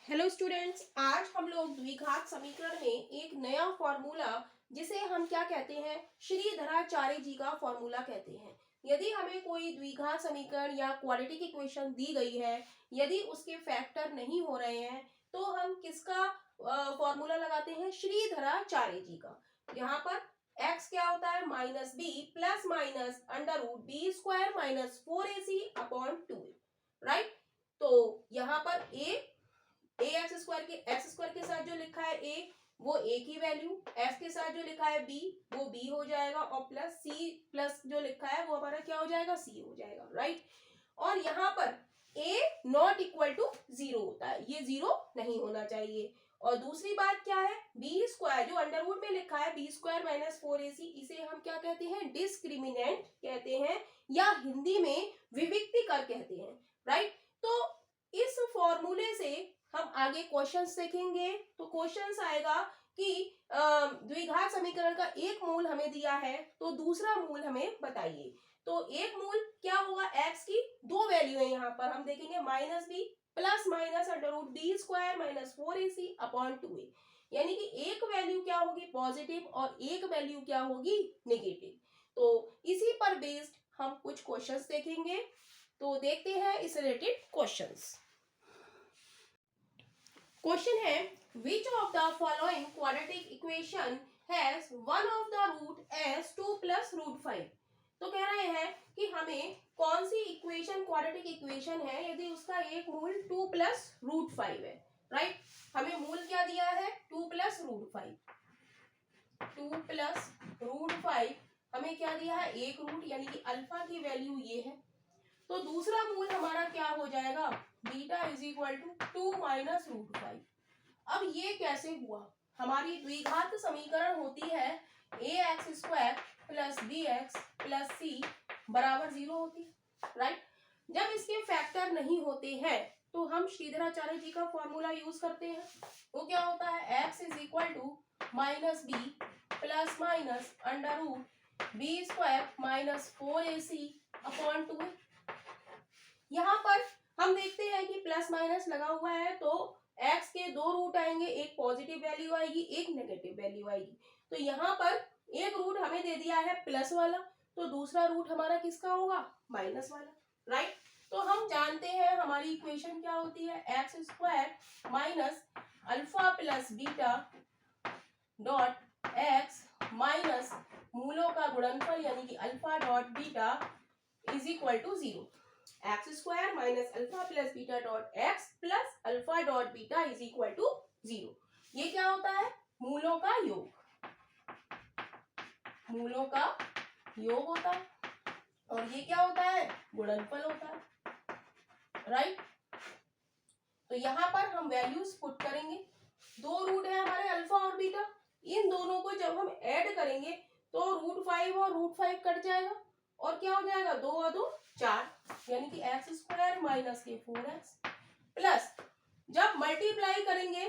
Hello students, आज हम लोग द्विघात समीकरण में एक नया फॉर्मूला जिसे हम क्या कहते हैं, श्रीधराचार्य जी का फॉर्मूला कहते हैं। यदि हमें कोई द्विघात समीकरण या क्वाड्रेटिक इक्वेशन दी गई है, यदि उसके फैक्टर नहीं हो रहे हैं, तो हम किसका फॉर्मूला लगाते हैं? श्रीधराचार्य जी का। यहाँ पर x क्या होता है? Minus B plus minus under root B square minus 4ac upon 2a, right. तो यहाँ पर ए एक्स स्क्वायर के साथ जो लिखा है ए, वो ए की वैल्यू, एफ के साथ जो लिखा है बी, वो बी हो जाएगा, और प्लस सी प्लस जो लिखा है वो हमारा क्या हो जाएगा? सी हो जाएगा, राइट। और यहाँ पर ए नॉट इक्वल टू 0 होता है, ये 0 नहीं होना चाहिए। और दूसरी बात क्या है? बी स्क्वायर जो अंडर रूट में लिखा है बी स्क्वायर माइनस 4ac, इसे हम क्या कहते हैं? डिस्क्रिमिनेंट कहते हैं, या हिंदी में विविक्तिकर कहते हैं, राइट। तो इस फॉर्मूले से हम आगे क्वेश्चंस देखेंगे। तो क्वेश्चंस आएगा कि द्विघात समीकरण का एक मूल हमें दिया है, तो दूसरा मूल हमें बताइए। तो एक मूल क्या होगा? x की दो वैल्यू है, यहाँ पर हम देखेंगे minus B plus minus under root B square minus 4ac upon 2a, यानी कि एक वैल्यू क्या होगी? पॉजिटिव, और एक वैल्यू क्या होगी? नेगेटिव। तो इसी पर बेस्ड हम कुछ क्वेश्चंस देखेंगे। तो देखते हैं इस रिलेटेड क्वेश्चंस। क्वेश्चन है, which of the following quadratic equation has one of the root as 2 plus root 5? तो कह रहे हैं कि हमें कौन सी इक्वेशन क्वाड्रेटिक इक्वेशन है यदि उसका एक मूल 2 प्लस रूट 5 है, राइट। हमें मूल क्या दिया है? 2 प्लस रूट 5। 2 प्लस रूट 5 हमें क्या दिया है? एक रूट, यानी कि अल्फा की वैल्यू ये है। तो दूसरा मूल हमारा क्या हो जाएगा? Beta is equal to 2 minus root 5। अब ये कैसे हुआ? हमारी द्विघात समीकरण होती है A X square plus B X plus C बराबर 0 होती, राइट। जब इसके फैक्टर नहीं होते हैं तो हम श्रीधराचार्य जी का फॉर्मूला यूज करते हैं। वो क्या होता है? X is equal to minus B plus minus under root B square minus 4ac upon 2। यहाँ पर हम देखते हैं कि प्लस माइनस लगा हुआ है, तो x के दो रूट आएंगे, एक पॉजिटिव वैल्यू आएगी, एक नेगेटिव वैल्यू आएगी। तो यहाँ पर एक रूट हमें दे दिया है प्लस वाला, तो दूसरा रूट हमारा किसका होगा? माइनस वाला, राइट। तो हम जानते हैं हमारी इक्वेशन क्या होती है? X square minus alpha plus beta dot X minus मूलों का गुणनफल यानी कि alpha dot beta is equal to 0। X square minus alpha plus beta dot x plus alpha dot beta is equal to 0। ये क्या होता है? मूलों का योग, मूलों का योग होता है। और ये क्या होता है? गुणनफल होता है, राइट। तो यहाँ पर हम वैल्यूज पुट करेंगे। दो रूट है हमारे अल्फा और बीटा, इन दोनों को जब हम ऐड करेंगे तो रूट 5 और रूट 5 कट जाएगा, और क्या हो जाएगा? 2 और 2 4, यानी कि एक्स स्क्वायर माइनस के 4x प्लस जब मल्टीप्लाई करेंगे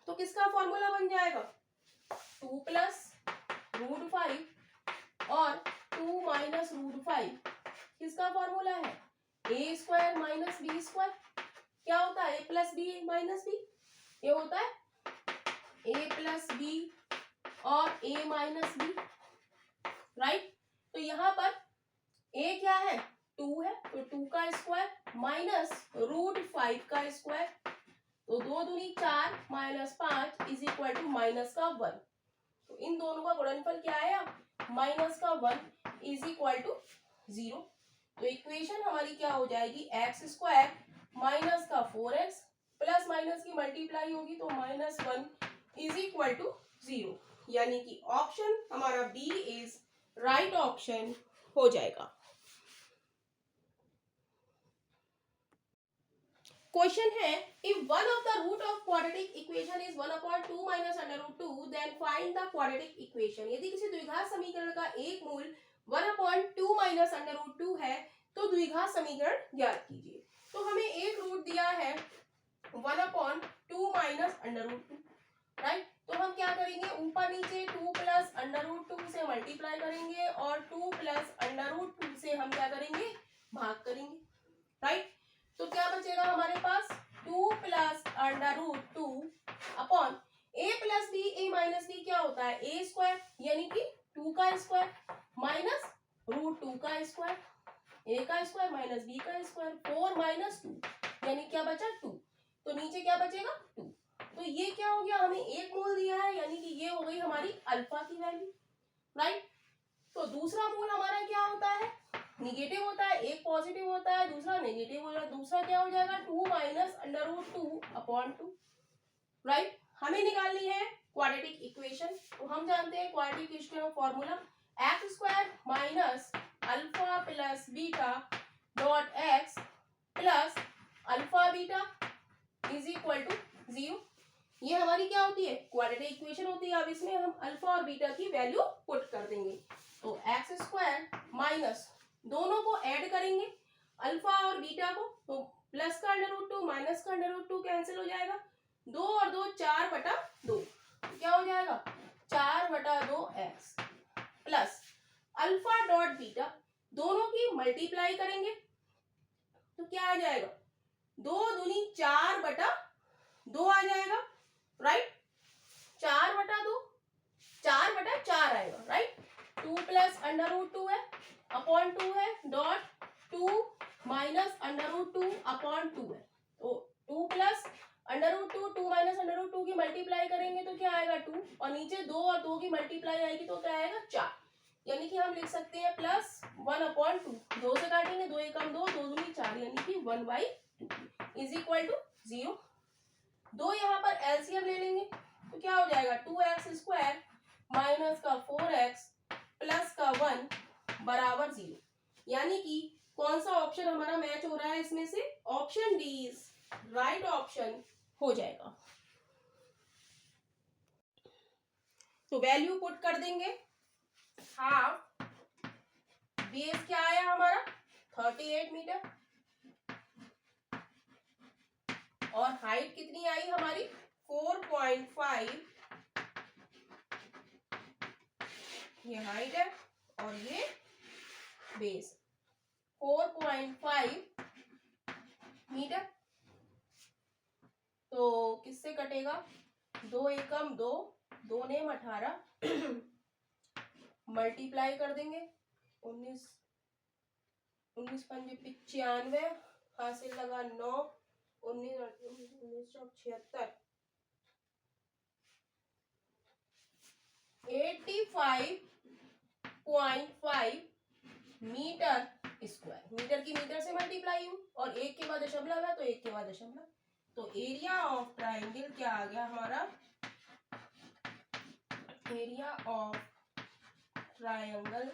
तो किसका फॉर्मूला बन जाएगा? 2 प्लस रूट 5 और 2 माइनस रूट 5 किसका फॉर्मूला है? ए स्क्वायर माइनस बी स्क्वायर। क्या होता है? ए प्लस बी माइनस बी, ये होता है ए प्लस बी और ए माइनस बी, राइट। तो यहाँ पर ए क्या है? 2 है, तो 2 का स्क्वायर माइनस रूट 5 का स्क्वायर, तो 2 दूनी 4 minus 5 is equal to minus का 1। तो इन दोनों का गुणनफल क्या आया? माइनस का 1 इज इक्वल टू 0। तो इक्वेशन हमारी क्या हो जाएगी? एक्स स्क्वायर माइनस का 4x प्लस माइनस की मल्टीप्लाई होगी तो माइनस 1 इज इक्वल टू 0, यानी कि ऑप्शन हमारा बी इज राइट ऑप्शन हो जाएगा। क्वेश्चन है, if one of the root of quadratic equation is 1/2 minus under root 2 then find the quadratic equation. यदि किसी द्विघात समीकरण का एक मूल 1/2 माइनस अंडर रूट 2 है तो द्विघात समीकरण ज्ञात कीजिए। तो हमें एक रूट दिया है 1/2 माइनस अंडर रूट 2, राइट। तो हम क्या करेंगे? ऊपर नीचे 2 प्लस अंडर रूट 2 से मल्टीप्लाई करेंगे, और 2 प्लस अंडर रूट 2 से हम क्या करेंगे? भाग करेंगे, राइट। तो क्या बचेगा हमारे पास? 2 plus under root 2 upon a plus B a minus B क्या होता है a स्क्वायर यानी कि 2 का स्क्वायर माइनस रूट 2 का स्क्वायर a का स्क्वायर माइनस b का स्क्वायर 4 माइनस 2 यानी क्या बचा 2 तो नीचे क्या बचेगा 2 तो ये क्या हो गया हमें एक मूल दिया है यानी कि ये हो गई हमारी अल्फा की वैल्यू राइट। तो दूसरा मूल हमारा क्या होता है निगेटिव होता है एक पॉजिटिव होता है दूसरा नेगेटिव हो जाएगा दूसरा क्या हो जाएगा 2 minus under root 2 upon 2 right. हमें निकालनी है क्वाड्रेटिक इक्वेशन तो हम जानते हैं क्वाड्रेटिक इक्वेशन का formula x square minus alpha plus beta dot x plus alpha beta is equal to 0। ये हमारी क्या होती है क्वाड्रेटिक इक्वेशन होती है। अब इसमें हम अल्फा और बीटा की वैल्यू पुट कर देंगे तो एक्स स्क्वायर माइनस दोनों को ऐड करेंगे अल्फा और बीटा को तो प्लस का अंडर रूट 2 माइनस का अंडर रूट 2 कैंसिल हो जाएगा 2 और 2 4 बटा 2 क्या हो जाएगा 4 बटा 2 x plus alpha dot beta दोनों की मल्टीप्लाई करेंगे तो क्या आ जाएगा 2 दूनी 4 बटा 2 आ जाएगा राइट 4 बटा 2 4 बटा 4 आएगा राइट 2 प्लस अंडर रूट 2 है अपॉन 2 है dot 2 minus under root 2 upon 2 है तो 2 plus under root 2 2 minus under root 2 की मल्टीप्लाई करेंगे तो क्या आएगा 2 और नीचे 2 और 2 की मल्टीप्लाई आएगी तो क्या आएगा 4 यानी कि हम लिख सकते हैं प्लस 1 अपॉन 2 2 से काटेंगे 2 एकम 2 2 दूनी 4 यानी कि 1/2 इज इक्वल टू 0। दो यहाँ पर एलसीएम ले लेंगे तो क्या हो जाएगा 2x स्क्वायर माइनस का 4x प्लस का 1 बराबर 0 यानी कि कौन सा ऑप्शन हमारा मैच हो रहा है इसमें से option D is right option हो जाएगा। तो वैल्यू पुट कर देंगे हाफ बेस क्या आया हमारा 38 मीटर और हाइट कितनी आई हमारी 4.5 ये हाइट है और ये बेस 4.5 मीटर तो किससे कटेगा 2 एकम 2 2 नेम 18 मल्टीप्लाई कर देंगे 19 19 पंजे 95 हासिल लगा 9 1976 85.5 मीटर स्क्वायर मीटर की मीटर से मल्टीप्लाई हूं और एक के बाद दशमलव है तो एक के बाद दशमलव तो एरिया ऑफ ट्राइंगल क्या आ गया हमारा एरिया ऑफ ट्राइंगल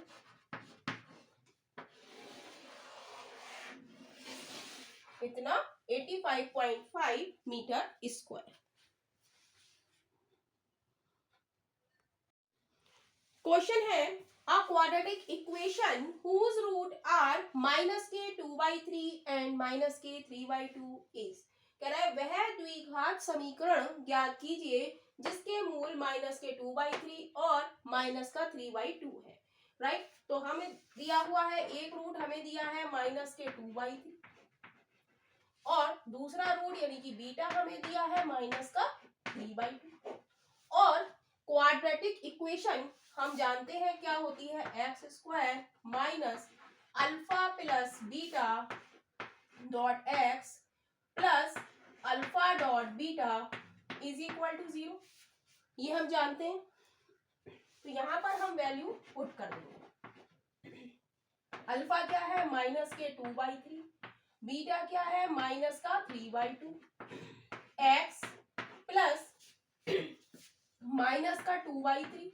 इतना 85.5 मीटर स्क्वायर। क्वेश्चन है a quadratic equation whose root are -k2/3 and -k3/2 is कह रहा है वह द्विघात समीकरण ज्ञात कीजिए जिसके मूल -k2/3 और -3/2 है राइट। तो हमें दिया हुआ है एक रूट हमें दिया है -k2/3 और दूसरा रूट यानी कि बीटा हमें दिया है -3/2 और क्वाड्रेटिक इक्वेशन हम जानते हैं क्या होती है x square minus alpha plus beta dot x plus alpha dot beta is equal to 0 ये हम जानते हैं। तो यहाँ पर हम वैल्यू पुट कर देंगे अल्फा क्या है -k2/3 बीटा क्या है -3/2 x plus -2/3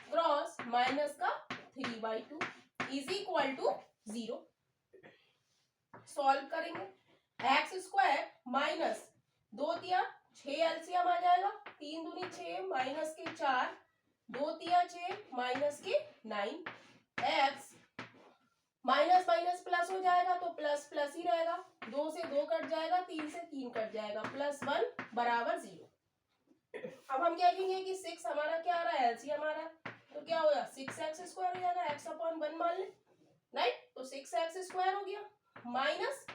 cross -3/2 is equal to 0 solve करेंगे एक्स स्क्वायर माइनस 2 तिया 6 एलसीएम आ जाएगा 3 दूनी 6 माइनस के 4 2 तिया 6 माइनस के 9 एक्स माइनस माइनस प्लस हो जाएगा तो प्लस प्लस ही रहेगा 2 से 2 कट जाएगा 3 से 3 कट जाएगा +1 बराबर 0। अब हम क्या कहेंगे कि 6 हमारा क्या आ रहा है एलसीएम आ रहा है तो क्या हो गया 6x स्क्वायर हो जाएगा x/1 मान ले राइट तो 6x स्क्वायर हो गया माइनस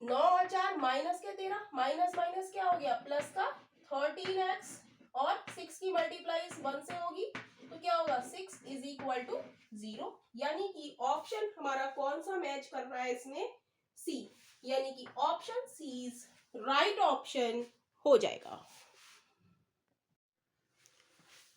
9 और 4 माइनस के 13, माइनस माइनस क्या हो गया प्लस का 13x, और 6 की मल्टीप्लाई 1 से होगी तो क्या होगा 6 इज इक्वल टू 0। यानी कि ऑप्शन हमारा कौन सा मैच कर रहा है इसमें, सी, यानी कि option C is right option हो जाएगा।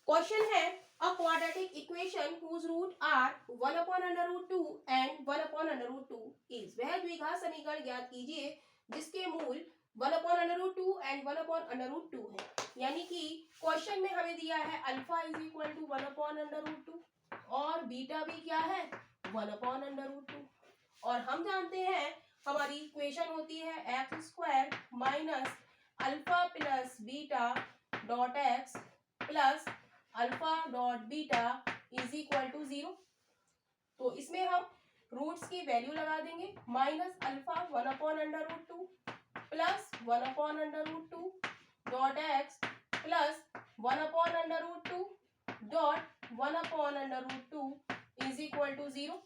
क्वेश्चन है a quadratic equation whose root are 1 upon under root 2 and 1 upon under root 2 is, वह द्विघात समीकरण ज्ञात कीजिए जिसके मूल 1 upon under root 2 and 1 upon under root 2 है। यानी कि क्वेश्चन में हमें दिया है alpha is equal to 1 upon under root 2 और बीटा भी क्या है 1 upon under root 2, और हम जानते हैं हमारी इक्वेशन होती है x square minus alpha plus beta dot x plus alpha dot beta is equal to 0। तो इसमें हम रूट्स की वैल्यू लगा देंगे, minus alpha 1 upon under root 2 plus 1 upon under root 2 dot x plus 1 upon under root 2 dot 1 upon under root 2 is equal to 0।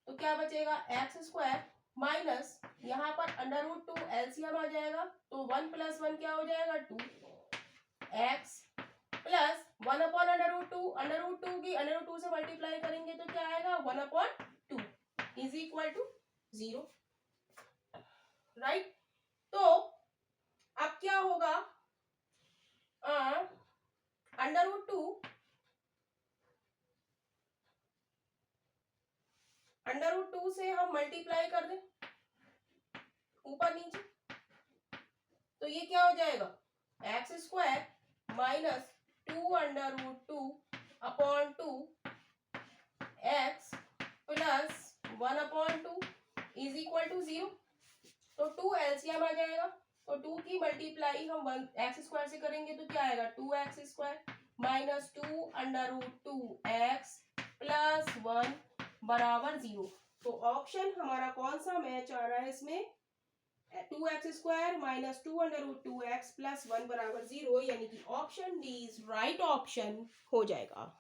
तो क्या बचेगा x square minus यहाँ पर अंडर रूट 2 एलसीएम आ जाएगा तो 1 प्लस 1 क्या हो जाएगा 2 x plus 1 upon under root 2 की अंडर रूट 2 से मल्टीप्लाई करेंगे तो क्या आएगा 1 upon 2 is equal to 0, right. तो अब क्या होगा अंडर रूट 2 से हम मल्टीप्लाई कर दें ऊपर नीचे तो ये क्या हो जाएगा x square minus 2 under root 2 upon 2 x plus 1 upon 2 is equal to 0। तो 2 एलसीएम आ जाएगा तो 2 की मल्टीप्लाई हम 1 एक्स स्क्वायर से करेंगे तो क्या आएगा 2x square minus 2 under root 2 x plus 1 बराबर 0। तो ऑप्शन हमारा कौन सा मैच आ रहा है इसमें 2x square minus 2 under root 2 x plus 1 बराबर 0, यानी कि option D is right option हो जाएगा।